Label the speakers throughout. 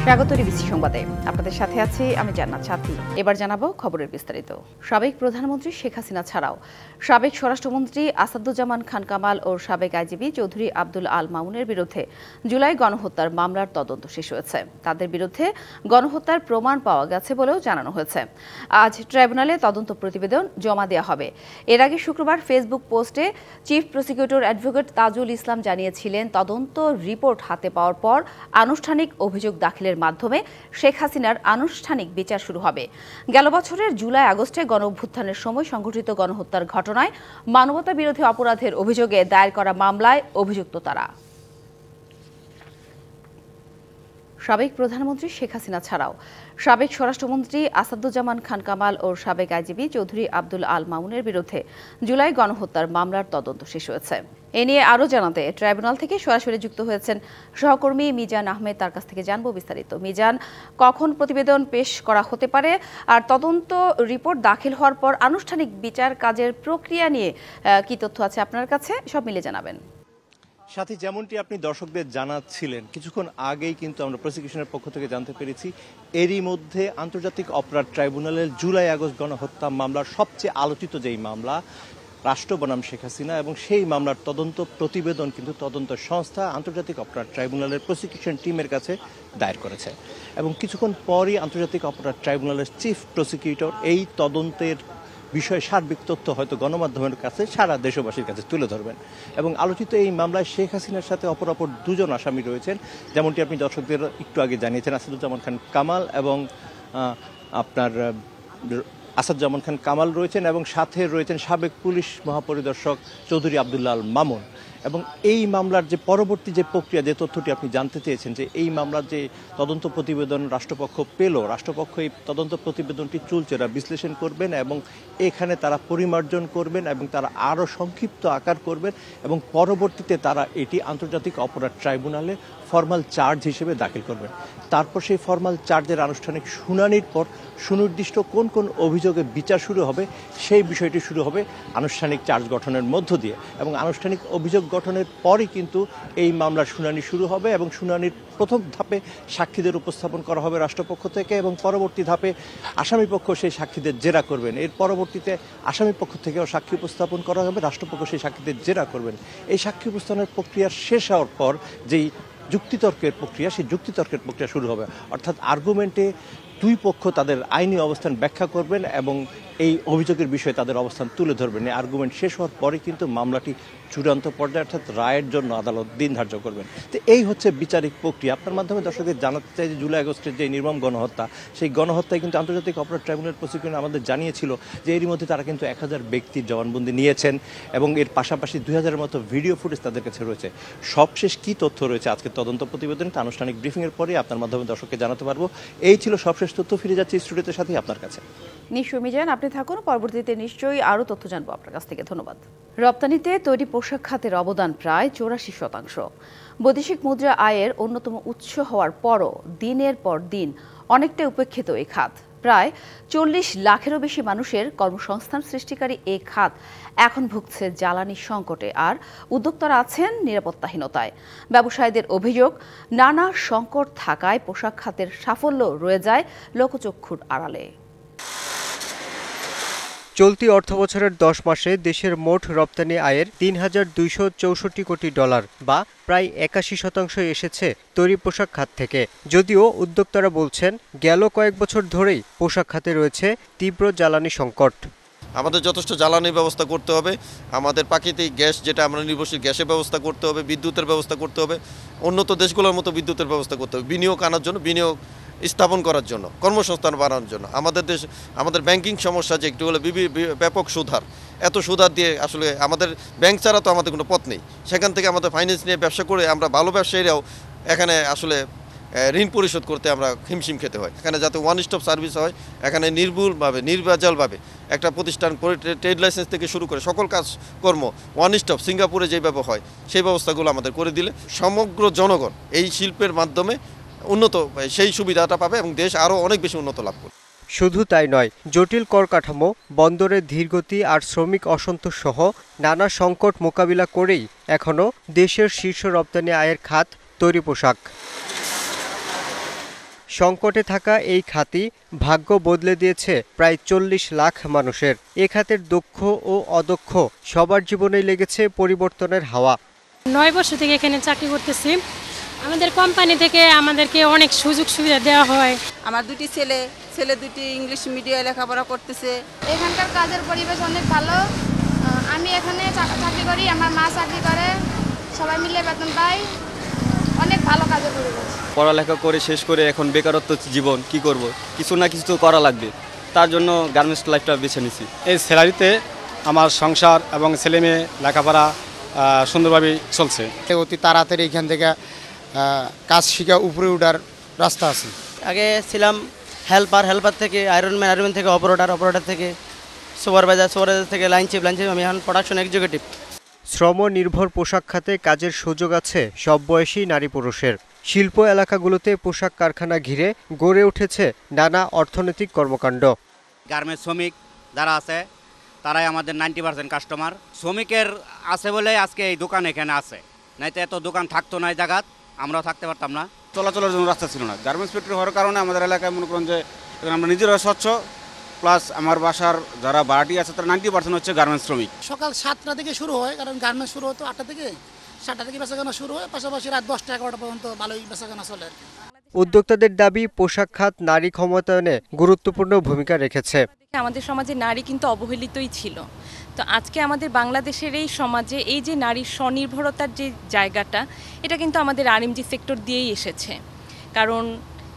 Speaker 1: স্বাগত ডিবিসি সংবাদে আপনাদের সাথে আছি আমি জান্নাত সাথী। এবার জানাবো খবরের বিস্তারিত। সাবেক প্রধানমন্ত্রী শেখ হাসিনা ছাড়াও সাবেক স্বরাষ্ট্রমন্ত্রী আসাদুজ্জামান খান কামাল ও সাবেক আইজিপি চৌধুরী আব্দুল আল মামুনের বিরুদ্ধে জুলাই গণহত্যার মামলার তদন্ত শেষ হয়েছে। তাদের বিরুদ্ধে গণহত্যার প্রমাণ পাওয়া গেছে বলেও জানানো হয়েছে। আজ ট্রাইব্যুনালে তদন্ত প্রতিবেদন জমা দেওয়া হবে। এর আগে শুক্রবার ফেসবুক পোস্টে chief prosecutor advocate Tajul Islam জানিয়েছিলেন, তদন্ত রিপোর্ট হাতে পাওয়ার পর আনুষ্ঠানিক অভিযোগ দাখিলের মাধ্যমে শেখ হাসিনার আনুষ্ঠানিক বিচার শুরু হবে। গেল বছরের জুলাই আগস্টে গণঅভ্যুত্থানের সময় সংঘটিত গণহত্যার ঘটনায় মানবতা বিরোধী অপরাধের অভিযোগে দায়ের করা মামলায় অভিযুক্ত তারা। সাবেক প্রধানমন্ত্রী শেখ হাসিনা ছাড়াও সাবেক স্বরাষ্ট্রমন্ত্রী আসাদুজ্জামান খান কামাল ও সাবেক আইজিপি চৌধুরী আব্দুল আল মামুনের বিরুদ্ধে জুলাই গণহত্যার মামলার তদন্ত শেষ হয়েছে। এ নিয়ে আরও জানাতে ট্রাইব্যুনাল থেকে সরাসরি যুক্ত হয়েছেন সহকর্মী মিজান আহমেদ। তার কাছ থেকে জানবো বিস্তারিত। মিজান, কখন প্রতিবেদন পেশ করা হতে পারে, আর তদন্ত রিপোর্ট দাখিল হওয়ার পর আনুষ্ঠানিক বিচার কাজের প্রক্রিয়া নিয়ে কি তথ্য আছে আপনার কাছে, সব মিলে জানাবেন।
Speaker 2: সাথী, যেমনটি আপনি দর্শকদের জানাচ্ছিলেন, কিছুক্ষণ আগেই কিন্তু আমরা প্রসিকিউশনের পক্ষ থেকে জানতে পেরেছি এরই মধ্যে আন্তর্জাতিক অপরাধ ট্রাইব্যুনালের জুলাই আগস্ট গণহত্যা মামলার সবচেয়ে আলোচিত যেই মামলা রাষ্ট্র বনাম শেখ হাসিনা, এবং সেই মামলার তদন্ত প্রতিবেদন কিন্তু তদন্ত সংস্থা আন্তর্জাতিক অপরাধ ট্রাইব্যুনালের প্রসিকিউশন টিমের কাছে দায়ের করেছে। এবং কিছুক্ষণ পরই আন্তর্জাতিক অপরাধ ট্রাইব্যুনালের চিফ প্রসিকিউটর এই তদন্তের বিষয়ে সার্বিক তথ্য হয়তো গণমাধ্যমের কাছে, সারা দেশবাসীর কাছে তুলে ধরবেন। এবং আলোচিত এই মামলায় শেখ হাসিনার সাথে অপরাপর দুজন আসামি রয়েছেন, যেমনটি আপনি দর্শকদের একটু আগে জানিয়েছেন। আসাদুজ্জামান খান কামাল এবং আসাদুজ্জামান খান কামাল রয়েছেন, এবং সাথে রয়েছেন সাবেক পুলিশ মহাপরিদর্শক চৌধুরী আব্দুল আল মামুন। এবং এই মামলার যে পরবর্তী যে প্রক্রিয়া, যে তথ্যটি আপনি জানতে চেয়েছেন, যে এই মামলার যে তদন্ত প্রতিবেদন রাষ্ট্রপক্ষ পেল, রাষ্ট্রপক্ষ এই তদন্ত প্রতিবেদনটি চুলচেরা বিশ্লেষণ করবেন এবং এখানে তারা পরিমার্জন করবেন এবং তারা আরও সংক্ষিপ্ত আকার করবেন, এবং পরবর্তীতে তারা এটি আন্তর্জাতিক অপরাধ ট্রাইব্যুনালে ফর্মাল চার্জ হিসেবে দাখিল করবেন। তারপর সেই ফর্মাল চার্জের আনুষ্ঠানিক শুনানির পর সুনির্দিষ্ট কোন কোন অভিযোগে বিচার শুরু হবে, সেই বিষয়টি শুরু হবে আনুষ্ঠানিক চার্জ গঠনের মধ্য দিয়ে। এবং আনুষ্ঠানিক অভিযোগ গঠনের পরই কিন্তু এই মামলার শুনানি শুরু হবে, এবং শুনানির প্রথম ধাপে সাক্ষীদের উপস্থাপন করা হবে রাষ্ট্রপক্ষ থেকে, এবং পরবর্তী ধাপে আসামিপক্ষ সেই সাক্ষীদের জেরা করবেন। এর পরবর্তীতে আসামিপক্ষ থেকেও সাক্ষী উপস্থাপন করা হবে, রাষ্ট্রপক্ষ সেই সাক্ষীদের জেরা করবেন। এই সাক্ষী উপস্থাপনের প্রক্রিয়া শেষ হওয়ার পর যেই যুক্তিতর্কের প্রক্রিয়া, সেই যুক্তিতর্কের প্রক্রিয়া শুরু হবে। অর্থাৎ আর্গুমেন্টে দুই পক্ষ তাদের আইনি অবস্থান ব্যাখ্যা করবেন এবং এই অভিযোগের বিষয়ে তাদের অবস্থান তুলে ধরবেন। এই আর্গুমেন্ট শেষ হওয়ার পরে কিন্তু মামলাটি চূড়ান্ত পর্যায়ে, অর্থাৎ রায়ের জন্য আদালত দিন ধার্য করবেন। তো এই হচ্ছে বিচারিক প্রক্রিয়া। আপনার মাধ্যমে দর্শকদের জানাতে চাই যে জুলাই আগস্টের যে নির্মম গণহত্যা, সেই গণহত্যায় কিন্তু আন্তর্জাতিক অপরাধ ট্রাইব্যুনাল প্রসিকিউশন আমাদের জানিয়েছিল যে এরই মধ্যে তারা কিন্তু 1000 ব্যক্তির জবানবন্দি নিয়েছেন, এবং এর পাশাপাশি 2000-এর মতো ভিডিও ফুটেজ তাদের কাছে রয়েছে। সবশেষ কী তথ্য রয়েছে আজকের তদন্ত প্রতিবেদনে, আনুষ্ঠানিক ব্রিফিংয়ের পরে আপনার মাধ্যমে দর্শককে জানাতে পারবো। এই ছিল সবশেষ তথ্য। ফিরে যাচ্ছি স্টুডিওতে সাথে আপনার কাছে।
Speaker 1: নিশ্চয়ই মিজান, আপনি থাকুন, পরবর্তীতে নিশ্চয়ই আরও তথ্য জানবো আপনার কাছ থেকে। ধন্যবাদ। রপ্তানিতে তৈরি পোশাক খাতের অবদান প্রায় 84%। বৈদেশিক মুদ্রা আয়ের অন্যতম উৎস হওয়ার পরও দিনের পর দিন অনেকটাই উপেক্ষিত এই খাত। প্রায় 40 লাখেরও বেশি মানুষের কর্মসংস্থান সৃষ্টিকারী এই খাত এখন ভুগছে জ্বালানি সংকটে, আর উদ্যোক্তারা আছেন নিরাপত্তাহীনতায়। ব্যবসায়ীদের অভিযোগ, নানা সংকট থাকায় পোশাক খাতের সাফল্য রয়ে যায় লোকচক্ষুর আড়ালে।
Speaker 3: চলতি অর্থবছরের 10 মাসে দেশের মোট রপ্তানি আয়ের $3,264 কোটি, বা প্রায় 81% এসেছে তৈরি পোশাক খাত থেকে। যদিও উদ্যোক্তারা বলছেন, গেল কয়েক বছর ধরেই পোশাক খাতে রয়েছে তীব্র জ্বালানি সংকট।
Speaker 4: আমাদের যথেষ্ট জ্বালানির ব্যবস্থা করতে হবে, আমাদের প্রাকৃতিক গ্যাস যেটা আমরা নির্ভরশীল, গ্যাসের ব্যবস্থা করতে হবে, বিদ্যুতের ব্যবস্থা করতে হবে, উন্নত দেশগুলোর মতো বিদ্যুতের ব্যবস্থা করতে হবে, বিনিয়োগ আনার জন্য, বিনিয়োগ স্থাপন করার জন্য, কর্মসংস্থান বাড়ানোর জন্য। আমাদের ব্যাংকিং সমস্যা যে একটু হলে ব্যাপক সুদহার, এত সুদহার দিয়ে আসলে আমাদের ব্যাংক ছাড়া তো আমাদের কোনো পথ নেই। সেখান থেকে আমাদের ফাইন্যান্স নিয়ে ব্যবসা করে আমরা ভালো ব্যবসায়ীরাও এখানে আসলে ঋণ পরিশোধ করতে আমরা হিমশিম খেতে হয়। এখানে যাতে ওয়ান স্টপ সার্ভিস হয়, এখানে নির্ভুলভাবে নির্ভেজালভাবে একটা প্রতিষ্ঠান ট্রেড লাইসেন্স থেকে শুরু করে সকল কাজকর্ম ওয়ান স্টপ সিঙ্গাপুরে যেভাবে হয় সেই ব্যবস্থাগুলো আমাদের করে দিলে সমগ্র জনগণ এই শিল্পের মাধ্যমে উন্নত সেই সুবিধাটা পাবে এবং দেশ আরও অনেক বেশি উন্নত লাভ করবে।
Speaker 3: শুধু তাই নয়, জটিল কর কাঠামো, বন্দরের ধীরগতি আর শ্রমিক অসন্তোষ সহ নানা সংকট মোকাবিলা করেই এখনও দেশের শীর্ষ রপ্তানি আয়ের খাত তৈরি পোশাক। সংকটে থাকা এই খাতই ভাগ্য বদলে দিয়েছে প্রায় 40 লাখ মানুষের। এ খাতের দক্ষ ও অদক্ষ সবার জীবনেই লেগেছে পরিবর্তনের হাওয়া।
Speaker 5: 9 বছর থেকে এখানে চাকরি করতেছি। আমাদের কোম্পানি থেকে আমাদেরকে অনেক সুযোগ সুবিধা দেওয়া হয়।
Speaker 6: আমার দুটি ছেলে দুটি ইংলিশ মিডিয়ামে লেখাপড়া করতেছে।
Speaker 7: এখানকার কাজের পরিবেশ অনেক ভালো। আমি এখানে চাকরি করি, আমার মা চাকরি করে, সবাই মিলে বেতন পাই। অনেক ভালো কাজের পরিবেশ।
Speaker 8: পড়ালেখা করে শেষ করে এখন বেকারত্ব জীবন, কি করব, কিছু না কিছু তো করা লাগবে, তার জন্য গার্মেন্টস লাইফটা বেছে নিছি।
Speaker 9: এই স্যালারিতে আমার সংসার এবং ছেলে মেয়ে লেখাপড়া সুন্দরভাবে চলছে। অতি তাড়াতাড়ি এখান থেকে কাজ শিখা উপরে ওঠার রাস্তা আছে।
Speaker 10: আগে ছিলাম হেল্পার থেকে আয়রনম্যান থেকে অপারেটর থেকে সুপারভাইজার থেকে লাইন চিফ আমি এখন প্রোডাকশন এক্সিকিউটিভ।
Speaker 3: শ্রম নির্ভর পোশাক খাতে কাজের সুযোগ আছে সব বয়সী নারী পুরুষের। শিল্প এলাকাগুলোতে পোশাক কারখানা ঘিরে গড়ে উঠেছে নানা অর্থনৈতিক কর্মকাণ্ড।
Speaker 11: গার্মেন্টস শ্রমিক যারা আছে তারাই আমাদের 90% কাস্টমার। শ্রমিকের আছে বলে আজকে এই দোকান এখানে আছে, নাইতো এত দোকান থাকতো না এই জায়গাত, আমরাও থাকতে পারতাম না।
Speaker 9: চলাচলের জন্য রাস্তা ছিল না। গার্মেন্টস ফ্যাক্টরি হওয়ার কারণে আমাদের এলাকায় মনে করেন যে আমরা নিজেরা স্বচ্ছ, প্লাস আমার বাসার যারা ভাড়াটি আছে তারা 90% হচ্ছে গার্মেন্টস শ্রমিক।
Speaker 12: সকাল 7টা থেকে শুরু হয়, কারণ গার্মেন্টস শুরু হতো 8টা থেকে, 7টা থেকে বেচাকেনা শুরু হয়, পাশাপাশি রাত 10টা 11টা পর্যন্ত ভালোই বেচাকেনা চলে।
Speaker 3: উদ্যোক্তাদের দাবি পোশাক খাত নারী ক্ষমতায়নে গুরুত্বপূর্ণ ভূমিকা রেখেছে।
Speaker 13: আমাদের সমাজে নারী কিন্তু অবহেলিতই ছিল। তো আজকে আমাদের বাংলাদেশের এই সমাজে এই যে নারীর স্বনির্ভরতার যে জায়গাটা, এটা কিন্তু আমাদের আরএমজি সেক্টর দিয়েই এসেছে। কারণ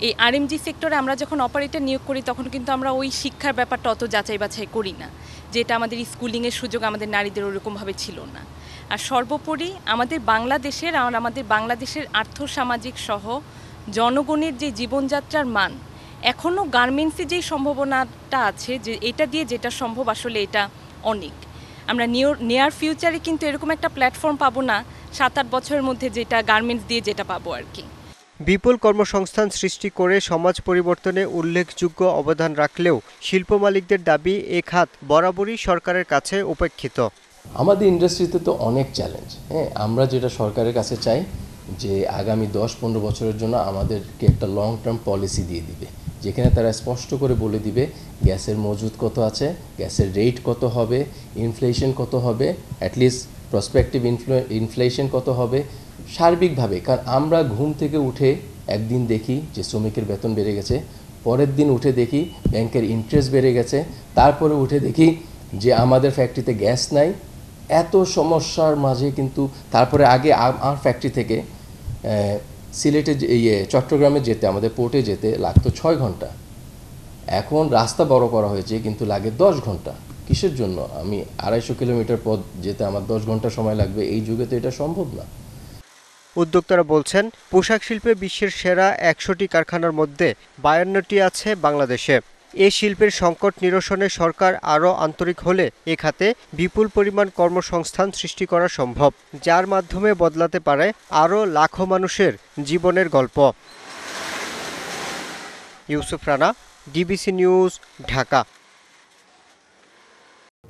Speaker 13: এই আরএমজি সেক্টরে আমরা যখন অপারেটর নিয়োগ করি তখন কিন্তু আমরা ওই শিক্ষার ব্যাপারটা অত যাচাই বাছাই করি না, যেটা আমাদের স্কুলিংয়ের সুযোগ আমাদের নারীদের ওরকমভাবে ছিল না। আর সর্বোপরি আমাদের বাংলাদেশের আর্থসামাজিক সহ জনগণের যে জীবনযাত্রার মান, এখনও গার্মেন্টসে যেই সম্ভাবনাটা আছে যে এটা দিয়ে যেটা সম্ভব, আসলে এটা অনেক। আমরা নিয়ার ফিউচারে কিন্তু এরকম একটা প্ল্যাটফর্ম পাবো না 7-8 বছরের মধ্যে, যেটা গার্মেন্টস দিয়ে যেটা পাবো আর কি।
Speaker 3: বিপুল কর্মসংস্থান সৃষ্টি করে সমাজ পরিবর্তনে উল্লেখযোগ্য অবদান রাখলেও শিল্প মালিকদের দাবি এ খাত বরাবরই সরকারের কাছে উপেক্ষিত।
Speaker 14: আমাদের ইন্ডাস্ট্রিতে তো অনেক চ্যালেঞ্জ। আমরা যেটা সরকারের কাছে চাই যে আগামী 10-15 বছরের জন্য আমাদেরকে একটা লং টার্ম পলিসি দিয়ে দিবে, যেখানে তারা স্পষ্ট করে বলে দিবে গ্যাসের মজুদ কত আছে, গ্যাসের রেট কত হবে, ইনফ্লেশন কত হবে, অ্যাটলিস্ট প্রসপেক্টিভ ইনফ্লেশন কত হবে সার্বিকভাবে। কারণ আমরা ঘুম থেকে উঠে একদিন দেখি যে শ্রমিকের বেতন বেড়ে গেছে, পরের দিন উঠে দেখি ব্যাংকের ইন্টারেস্ট বেড়ে গেছে, তারপরে উঠে দেখি যে আমাদের ফ্যাক্টরিতে গ্যাস নাই। এত সমস্যার মাঝে কিন্তু তারপরে আগে আমার ফ্যাক্টরি থেকে সিলেটে চট্টগ্রামে যেতে, আমাদের পোর্টে যেতে লাগতো 6 ঘন্টা। এখন রাস্তা বড় করা হয়েছে কিন্তু লাগে 10 ঘন্টা। কিসের জন্য? আমি 250 কিলোমিটার পথ যেতে আমার 10 ঘন্টা সময় লাগবে, এই যুগে তো এটা সম্ভব না।
Speaker 3: উদ্যোক্তারা বলছেন পোশাক শিল্পে বিশ্বের সেরা 100টি কারখানার মধ্যে 52টি আছে বাংলাদেশে। এ শিল্পের সংকট নিরসনে সরকার আরও আন্তরিক হলে এ খাতে বিপুল পরিমাণ কর্মসংস্থান সৃষ্টি করা সম্ভব, যার মাধ্যমে বদলাতে পারে আরও লাখো মানুষের জীবনের গল্প। Yusuf Rana, DBC news, Dhaka.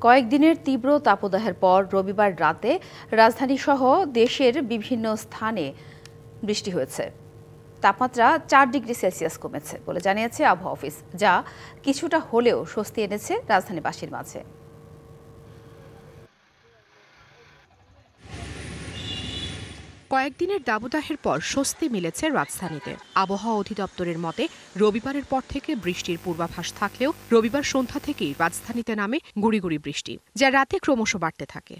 Speaker 1: কয়েকদিনের তীব্র তাপদাহের পর রবিবার রাতে রাজধানীসহ দেশের বিভিন্ন স্থানে বৃষ্টি হয়েছে। তাপমাত্রা 4 ডিগ্রি সেলসিয়াস কমেছে বলে জানিয়েছে আবহাওয়া অফিস, যা কিছুটা হলেও স্বস্তি এনেছে রাজধানীবাসীর মাঝে।
Speaker 15: কয়েকদিনের দাবদাহের পর স্বস্তি মিলেছে রাজধানীতে। আবহাওয়া অধিদপ্তরের মতে রবিবারের পর থেকে বৃষ্টির পূর্বাভাস থাকলেও রবিবার সন্ধ্যা থেকেই রাজধানীতে নামে গুঁড়ি গুঁড়ি বৃষ্টি, যা রাতে ক্রমশ বাড়তে থাকে।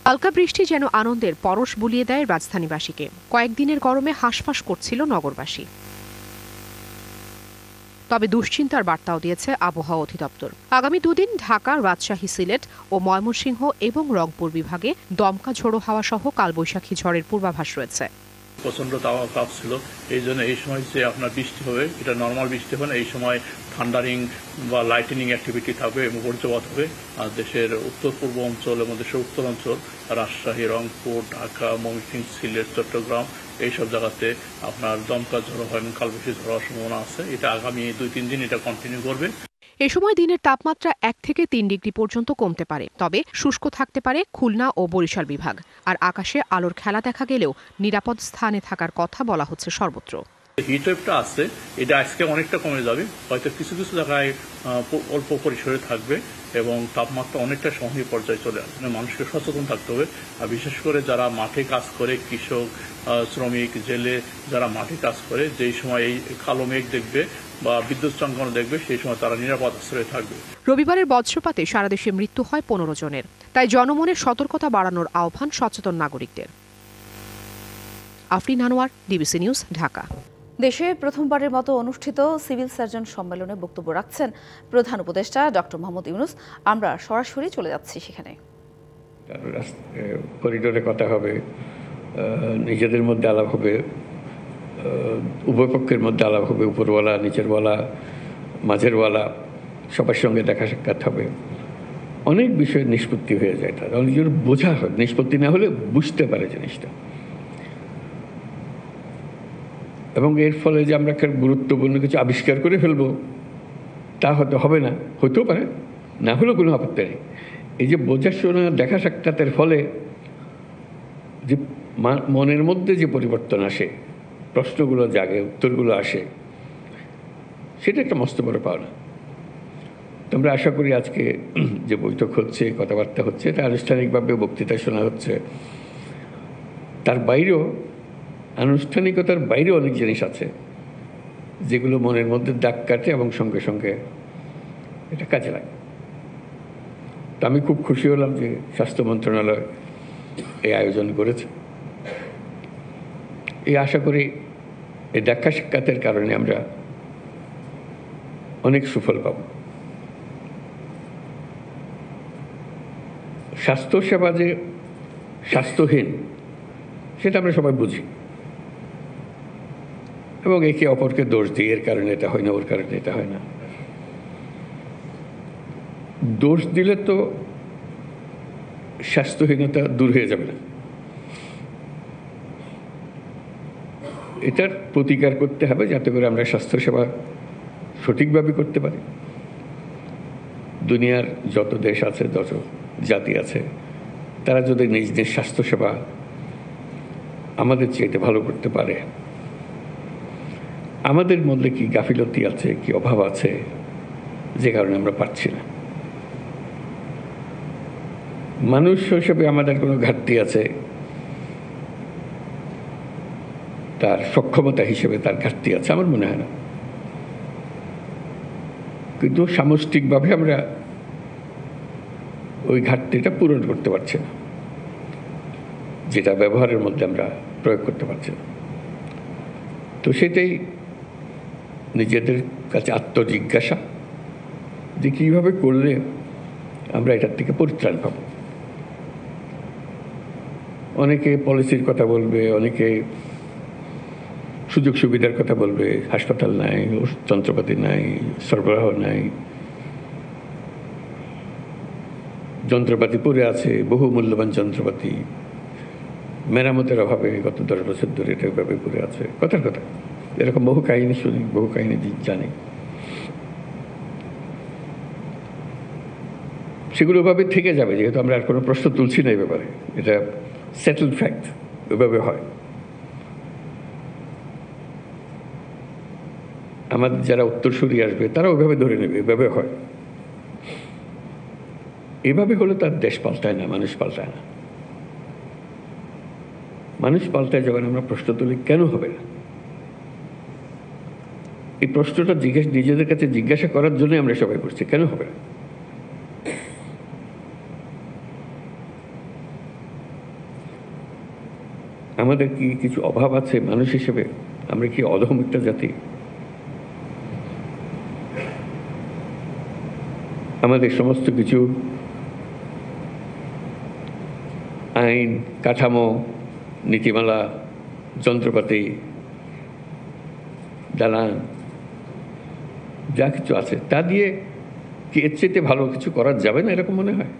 Speaker 15: হালকা বৃষ্টি যেন আনন্দের পরশ বুলিয়ে দেয় রাজধানীবাসীকে। কয়েকদিনের গরমে হাঁসফাঁস করছিল নগরবাসী। তবে দুশ্চিন্তার বার্তাও দিয়েছে আবহাওয়া অধিদপ্তর। আগামী 2 দিন ঢাকা, রাজশাহী, সিলেট ও ময়মনসিংহ এবং রংপুর বিভাগে দমকা ঝোড়ো হাওয়া সহ কালবৈশাখী ঝড়ের পূর্বাভাস রয়েছে।
Speaker 16: প্রচন্ড তাপ ছিল, এই জন্য এই সময় যে আপনার বৃষ্টি হবে এটা নর্মাল বৃষ্টি হবে না। এই সময় থান্ডারিং বা লাইটেনিং অ্যাক্টিভিটি থাকবে এবং বজ্রপাত হবে। আর দেশের উত্তর পূর্ব অঞ্চল এবং দেশের উত্তর অঞ্চল রাজশাহী, রংপুর, ঢাকা, ময়মনসিংহ, সিলেট, চট্টগ্রাম এইসব জায়গাতে আপনার দমকা ঝড়ো হয় এবং কালবৈশাখী ঝড় হওয়ার সম্ভাবনা আছে। এটা আগামী 2-3 দিন এটা কন্টিনিউ করবে।
Speaker 15: এ সময় দিনের তাপমাত্রা 1 থেকে 3 ডিগ্রি পর্যন্ত কমতে পারে, তবে শুষ্ক থাকতে পারে খুলনা ও বরিশাল বিভাগ। আর আকাশে আলোর খেলা দেখা গেলেও নিরাপদ স্থানে থাকার কথা বলা হচ্ছে সর্বত্র।
Speaker 16: হিটওয়েভটা আছে, এটা আজকে অনেকটা কমে যাবে, হয়তো কিছু কিছু জায়গায় অল্প পরিসরে থাকবে এবং তাপমাত্রা অনেকটা সহনীয় পর্যায়ে চলে আসবে। মানুষকে সচেতন থাকতে হবে, আর বিশেষ করে যারা মাঠে কাজ করে, কৃষক, শ্রমিক, জেলে যারা মাঠে কাজ করে, যেই সময় এই কালো মেঘ দেখবে বা বিদ্যুৎ চমকানো দেখবে, সেই সময় তারা নিরাপদ আশ্রয়ে থাকবে।
Speaker 15: রবিবারের বজ্রপাতে সারা দেশে মৃত্যু হয় 15 জনের। তাই জনমনের সতর্কতা বাড়ানোর আহ্বান সচেতন নাগরিকদের। Afrin Anwar, DBC news, Dhaka.
Speaker 1: দেশে প্রথমবারের মতো অনুষ্ঠিত সিভিল সার্জন সম্মেলনে বক্তব্য রাখছেন প্রধান উপদেষ্টা ডক্টর মোহাম্মদ ইউনূস। আমরা সরাসরি চলে যাচ্ছি সেখানে।
Speaker 17: করিডোরে কথা হবে, নিজেদের মধ্যে আলাপ হবে, উভয় পক্ষের মধ্যে আলাপ হবে, উপরওয়ালা, নিচেরওয়ালা, মাঝেরওয়ালা, সবার সঙ্গে দেখা সাক্ষাৎ হবে। অনেক বিষয়ের নিষ্পত্তি হয়ে যায়, তাদের অনেক জন বোঝা হয়, নিষ্পত্তি না হলে বুঝতে পারে জিনিসটা। এবং এর ফলে যে আমরা একটা গুরুত্বপূর্ণ কিছু আবিষ্কার করে ফেলবো তা হয়তো হবে না, হতেও পারে, না হলেও কোনো আপত্তি নেই। এই যে বোঝাশোনা, দেখা সাক্ষাতের ফলে যে মনের মধ্যে যে পরিবর্তন আসে, প্রশ্নগুলো জাগে, উত্তরগুলো আসে, সেটা একটা মস্ত বড় পাওনা। তো আমরা আশা করি আজকে যে বৈঠক হচ্ছে, কথাবার্তা হচ্ছে, এটা আনুষ্ঠানিকভাবে বক্তৃতা শোনা হচ্ছে, তার বাইরেও, আনুষ্ঠানিকতার বাইরে অনেক জিনিস আছে যেগুলো মনের মধ্যে দাগ কাটে এবং সঙ্গে সঙ্গে এটা কাজে লাগে। তো আমি খুব খুশি হলাম যে স্বাস্থ্য মন্ত্রণালয় এই আয়োজন করেছে। এই আশা করি এই দেখা সাক্ষাতের কারণে আমরা অনেক সুফল পাব। স্বাস্থ্যসেবা যে স্বাস্থ্যহীন সেটা আমরা সবাই বুঝি এবং একে অপরকে দোষ দিই, এর কারণে এটা হয় না, ওর কারণে এটা হয় না। দোষ দিলে তো স্বাস্থ্যহীনতা দূর হয়ে যাবে না, এটার প্রতিকার করতে হবে যাতে করে আমরা স্বাস্থ্যসেবা সঠিকভাবে করতে পারি। দুনিয়ার যত দেশ আছে, যত জাতি আছে, তারা যদি নিজ নিজ স্বাস্থ্যসেবা আমাদের চাইতে ভালো করতে পারে, আমাদের মধ্যে কি গাফিলতি আছে, কি অভাব আছে যে কারণে আমরা পারছি না। মানুষ হিসেবে আমাদের কোনো ঘাটতি আছে, তার সক্ষমতা হিসেবে তার ঘাটতি আছে, আমার মনে হয় না। কিন্তু সামষ্টিকভাবে আমরা ওই ঘাটতিটা পূরণ করতে পারছি না, যেটা ব্যবহারের মধ্যে আমরা প্রয়োগ করতে পারছি না। তো সেটাই নিজেদের কাছে আত্মজিজ্ঞাসা যে কীভাবে করলে আমরা এটার থেকে পরিত্রাণ পাব। অনেকে পলিসির কথা বলবে, অনেকে সুযোগ সুবিধার কথা বলবে, হাসপাতাল নাই, যন্ত্রপাতি নাই, সরবরাহ নাই, যন্ত্রপাতি পড়ে আছে, বহু মূল্যবান যন্ত্রপাতি মেরামতের অভাবে গত 10 বছর ধরে এটা এভাবে পড়ে আছে। কথার কথা, এরকম বহু কাহিনী শুনি, বহু কাহিনী জানি। সেগুলো ওভাবে থেকে যাবে, যেহেতু আমরা আর কোনো প্রশ্ন তুলছি না এই ব্যাপারে, এটা সেটেলড ফ্যাক্ট, ওইভাবে হয়। আমাদের যারা উত্তরসূরি আসবে তারা ওইভাবে ধরে নেবে, এভাবে হয়। এভাবে হলে তার দেশ পাল্টায় না, মানুষ পাল্টায় না। মানুষ পাল্টায় যখন আমরা প্রশ্ন তুলি, কেন হবে না? এই প্রশ্নটা নিজেদের কাছে জিজ্ঞাসা করার জন্যই আমরা সবাই করছি, কেন হবে না? আমাদের কি কিছু অভাব আছে মানুষ হিসেবে? আমরা কি অধম একটা জাতি? আমাদের সমস্ত কিছু আইন কাঠামো, নীতিমালা, যন্ত্রপাতি, দালান, যা কিছু আছে তা দিয়ে কি এর চেয়ে ভালো কিছু করা যাবে না, এরকম মনে হয়?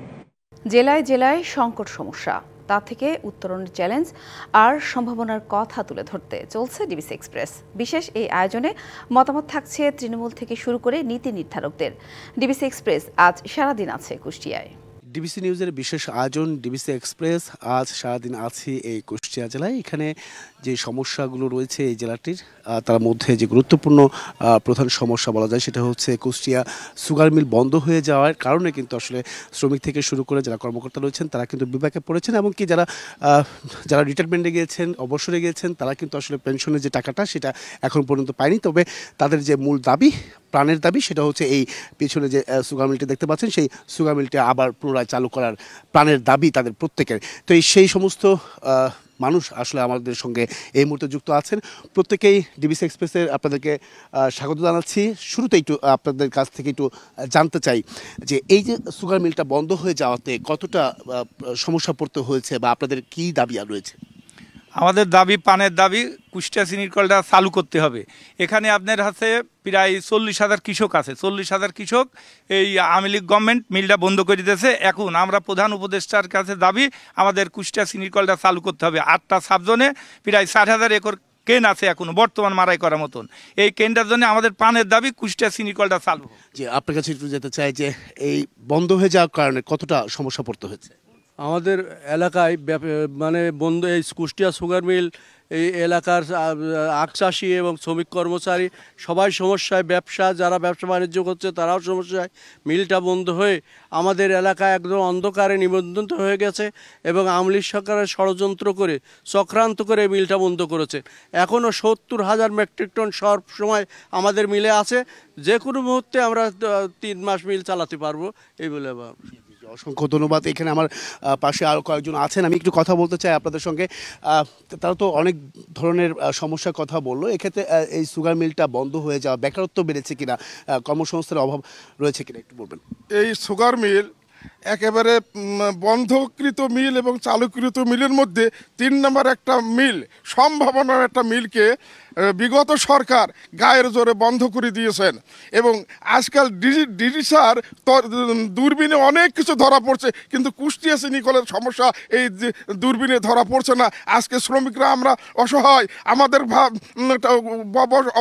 Speaker 1: জেলায় জেলায় সংকট সমস্যা, তা থেকে উত্তরণের চ্যালেঞ্জ আর সম্ভাবনার কথা তুলে ধরতে চলছে ডিবিসি এক্সপ্রেস। বিশেষ এই আয়োজনে মতামত থাকছে তৃণমূল থেকে শুরু করে নীতি নির্ধারকদের। ডিবিসি এক্সপ্রেস আজ সারাদিন আছে কুষ্টিয়ায়।
Speaker 18: ডিবিসি নিউজের বিশেষ আয়োজন ডিবিসি এক্সপ্রেস, আজ সারাদিন আছি এই কুষ্টিয়া। কুষ্টিয়া জেলায়। এখানে যে সমস্যাগুলো রয়েছে এই জেলাটির তার মধ্যে যে গুরুত্বপূর্ণ প্রধান সমস্যা বলা যায় সেটা হচ্ছে কুষ্টিয়া সুগার মিল বন্ধ হয়ে যাওয়ার কারণে কিন্তু আসলে শ্রমিক থেকে শুরু করে যারা কর্মকর্তা রয়েছেন তারা কিন্তু বিপাকে পড়েছেন, এবং কি যারা রিটায়ারমেন্টে গিয়েছেন, অবসরে গিয়েছেন, তারা কিন্তু আসলে পেনশনের যে টাকাটা সেটা এখন পর্যন্ত পায়নি। তবে তাদের যে মূল দাবি, প্রাণের দাবি, সেটা হচ্ছে এই পিছনে যে সুগার মিলটি দেখতে পাচ্ছেন সেই সুগার মিলটি আবার পুনরায় চালু করার প্রাণের দাবি তাদের প্রত্যেকের। তো সেই সমস্ত মানুষ আসলে আমাদের সঙ্গে এই মুহূর্তে যুক্ত আছেন। প্রত্যেকেই ডিবিসি এক্সপ্রেসের আপনাদেরকে স্বাগত জানাচ্ছি। শুরুতে একটু আপনাদের কাছ থেকে একটু জানতে চাই যে এই যে সুগার মিলটা বন্ধ হয়ে যাওয়াতে কতটা সমস্যা পড়তে হয়েছে বা আপনাদের কী দাবি রয়েছে?
Speaker 19: আমাদের দাবি, পানের দাবি, কুষ্টিয়া চিনির কলটা চালু করতে হবে। এখানে আপনার হাতে প্রায় 40,000 কৃষক আছে। 40,000 কৃষক এই আওয়ামী লীগ গভর্নমেন্ট মিলটা বন্ধ করে দিয়েছে। এখন আমরা প্রধান উপদেষ্টার কাছে দাবি আমাদের কুষ্টিয়া চিনির কলটা চালু করতে হবে। 8টা সাবজোনে প্রায় 60,000 একর কেন আছে এখনো বর্তমান মারাই করার মতন। এই কেনটার জন্য আমাদের পানের দাবি কুষ্টিয়া চিনির কলটা চালু।
Speaker 18: যে আপনার কাছে একটু যেতে চাই যে এই বন্ধ হয়ে যাওয়ার কারণে কতটা সমস্যা পড়তে হয়েছে?
Speaker 20: আমাদের এলাকায় মানে বন্ধ এই কুষ্টিয়া সুগার মিল এই এলাকার আখ চাষি এবং শ্রমিক কর্মচারী সবাই সমস্যায়, যারা ব্যবসা বাণিজ্য করছে তারাও সমস্যায়। মিলটা বন্ধ হয়ে আমাদের এলাকা একদম অন্ধকারে নিবন্ধিত হয়ে গেছে এবং আওয়ামী লীগ সরকারের ষড়যন্ত্র করে চক্রান্ত করে মিলটা বন্ধ করেছে। এখনও 70,000 মেট্রিক টন সব সময় আমাদের মিলে আছে। যে কোনো মুহূর্তে আমরা 3 মাস মিল চালাতে পারবো এই বলে।
Speaker 18: অসংখ্য ধন্যবাদ। এখানে আমার পাশে আরও কয়েকজন আছেন, আমি একটু কথা বলতে চাই আপনাদের সঙ্গে। তারা তো অনেক ধরনের সমস্যার কথা বললো। এক্ষেত্রে এই সুগার মিলটা বন্ধ হয়ে যাওয়া বেকারত্ব বেড়েছে কিনা, কর্মসংস্থানের অভাব রয়েছে কিনা একটু বলবেন?
Speaker 21: এই সুগার মিল একেবারে বন্ধকৃত মিল এবং চালুকৃত মিলের মধ্যে 3 নম্বর একটা মিল, সম্ভাবনার একটা মিলকে বিগত সরকার গায়ের জোরে বন্ধ করে দিয়েছেন। এবং আজকাল ডিজিটাল দূরবীনে অনেক কিছু ধরা পড়ছে, কিন্তু কুষ্টিয়া চিনি কলের সমস্যা এই দূরবীনে ধরা পড়ছে না। আজকে শ্রমিকরা আমরা অসহায়, আমাদের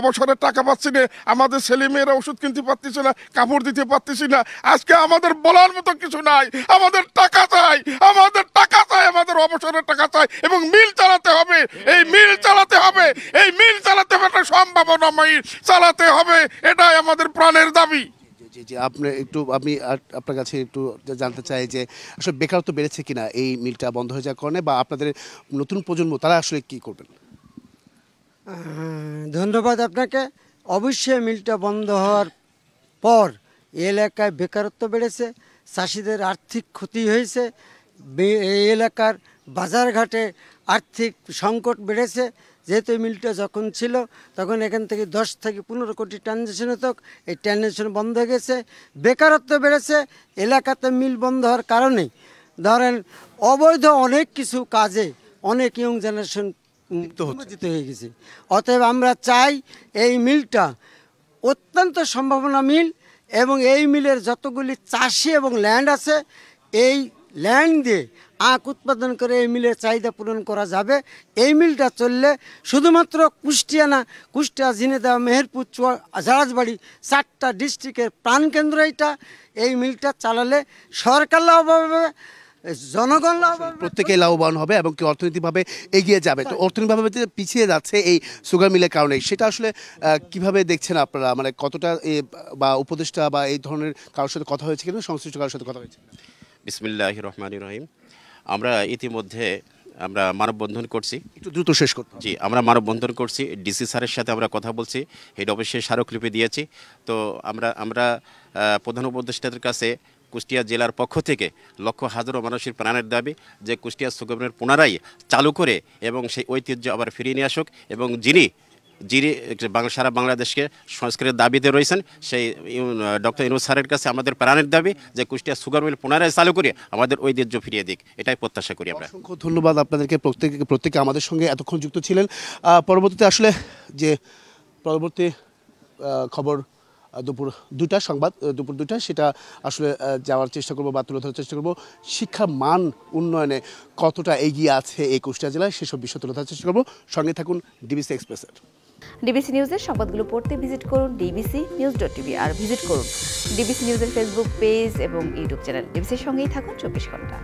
Speaker 21: অবসরের টাকা পাচ্ছি না, আমাদের ছেলেমেয়েরা ওষুধ কিনতে পারতেছে না, কাপড় দিতে পারতেছি না। আজকে আমাদের বলার মতো কিছু নাই, আমাদের টাকা চাই, আমাদের টাকা চাই, আমাদের অবসরের টাকা চাই এবং মিল চালাতে হবে। এই মিল চালাতে হবে, এই মিল চালাতে হবে, সম্ভাবনাময়ী চালাতে হবে, এটাই আমাদের প্রাণের দাবি।
Speaker 18: যে আমি আপনার কাছে একটু জানতে চাই যে আসলে বেকারত্ব বেড়েছে কিনা এই মিলটা বন্ধ হয়ে যাওয়ার কারণে, বা আপনাদের নতুন প্রজন্ম তারা আসলে কি করবেন?
Speaker 22: ধন্যবাদ আপনাকে। অবশ্যই মিলটা বন্ধ হওয়ার পর এলাকায় বেকারত্ব বেড়েছে, চাষিদের আর্থিক ক্ষতি হয়েছে, এই এলাকার বাজারঘাটে আর্থিক সংকট বেড়েছে। যেহেতু এই মিলটা যখন ছিল তখন এখান থেকে 10 থেকে 15 কোটি ট্রানজ্যাকশন হতো, এই ট্রানজ্যাকশন বন্ধ হয়ে গেছে, বেকারত্ব বেড়েছে। এলাকাতে মিল বন্ধ হওয়ার কারণে ধরেন অবৈধ অনেক কিছু কাজে অনেক ইয়ং জেনারেশন উত্তেজিত হয়ে গেছে। অতএব আমরা চাই এই মিলটা অত্যন্ত সম্ভাবনা মিল, এবং এই মিলের যতগুলি চাষি এবং ল্যান্ড আছে এই ল্যান্ড দিয়ে আখ উৎপাদন করে এই মিলের চাহিদা পূরণ করা যাবে। এই মিলটা চললে শুধুমাত্র কুষ্টিয়া না, কুষ্টিয়া, ঝিনাইদহ, মেহেরপুর, জাহাজবাড়ি 4টা ডিস্ট্রিক্টের প্রাণকেন্দ্র এইটা। এই মিলটা চালালে সরকার লাভবান হবে, জনগণ লাভবান,
Speaker 18: প্রত্যেকেই লাভবান হবে এবং কি অর্থনৈতিকভাবে এগিয়ে যাবে। তো অর্থনৈতিকভাবে যে পিছিয়ে যাচ্ছে এই সুগার মিলের কারণে, সেটা আসলে কিভাবে দেখছেন আপনারা? মানে কতটা বা উপদেষ্টা বা এই ধরনের কারোর সাথে কথা হয়েছে কিনা, সংশ্লিষ্ট কারোর সাথে কথা হয়েছে?
Speaker 23: বিসমিল্লাহির রহমানির রহিম। আমরা ইতিমধ্যে মানববন্ধন করছি,
Speaker 18: একটু দ্রুত শেষ করতে।
Speaker 23: জি, আমরা মানববন্ধন করছি, ডিসি স্যারের সাথে আমরা কথা বলছি, হেড অফিসে স্মারকলিপি দিয়েছি। তো আমরা প্রধান উপদেষ্টাদের কাছে কুষ্টিয়া জেলার পক্ষ থেকে লক্ষ হাজারো মানুষের প্রাণের দাবি যে কুষ্টিয়া সুগার মিল পুনরায় চালু করে এবং সেই ঐতিহ্য আবার ফিরিয়ে নিয়ে আসুক, এবং যিনি সারা বাংলাদেশকে সংস্কারের দাবিতে রয়েছেন সেই ডক্টর ইউনূস স্যারের কাছে আমাদের প্রাণের দাবি যে কুষ্টিয়া সুগার মিল পুনরায় চালু করে আমাদের ঐতিহ্য ফিরিয়ে দিক, এটাই প্রত্যাশা করি আমরা।
Speaker 18: অসংখ্য ধন্যবাদ আপনাদেরকে, প্রত্যেকে আমাদের সঙ্গে এতক্ষণ যুক্ত ছিলেন। পরবর্তীতে আসলে যে পরবর্তী খবর দুপুর 2টা সংবাদ, দুপুর 2টা, সেটা আসলে যাওয়ার চেষ্টা করবো বা তুলে ধরার চেষ্টা করবো। শিক্ষার মান উন্নয়নে কতটা এগিয়ে আছে এই কুষ্টিয়া জেলায়, সেসব বিষয় তুলে ধরার চেষ্টা করবো। সঙ্গে থাকুন ডিবিসি এক্সপ্রেসের।
Speaker 1: ডিবিসি নিউজের সংবাদগুলো পড়তে ভিজিট করুন dbcnews.tv আর ভিজিট করুন ডিবিসি নিউজের ফেসবুক পেজ এবং ইউটিউব চ্যানেল। ডিবিসির সঙ্গেই থাকুন 24 ঘন্টা।